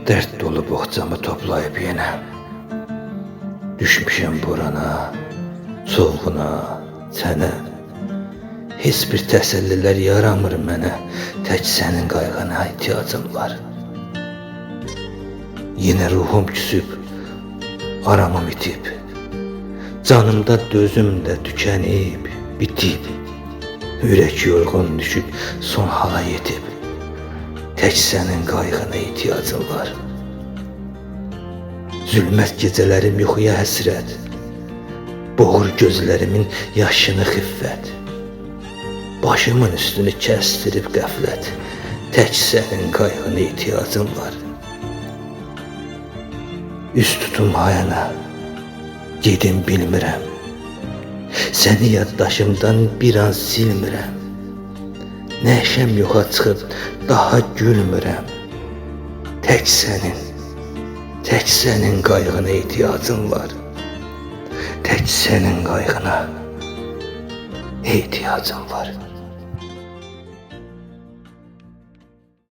Dert dolu bohçamı toplayıp yenə düşmüşəm borana, soğuğuna, sənə. Heç bir təsəllilər yaramır mənə, tək sənin qayğına ihtiyacım var. Yenə ruhum küsüb, aramım itib, canımda dözüm də tükənib, bitib. Ürək yorğun düşüb, son hala yetib, tək sənin qayğına ihtiyacım var. Zülmət gecələrim yuxuya həsrət, boğur gözlərimin yaşını xiffət. Başımın üstünü kəstirib qəflət, tək sənin qayğına ihtiyacım var. Üz tutum hayana, gedim bilmirəm, səni yaddaşımdan bir an silmirəm. Nəşəm yoxa çıxıb, daha gülmürəm. Tək sənin qayğına ihtiyacım var. Tək sənin qayğına ihtiyacım var.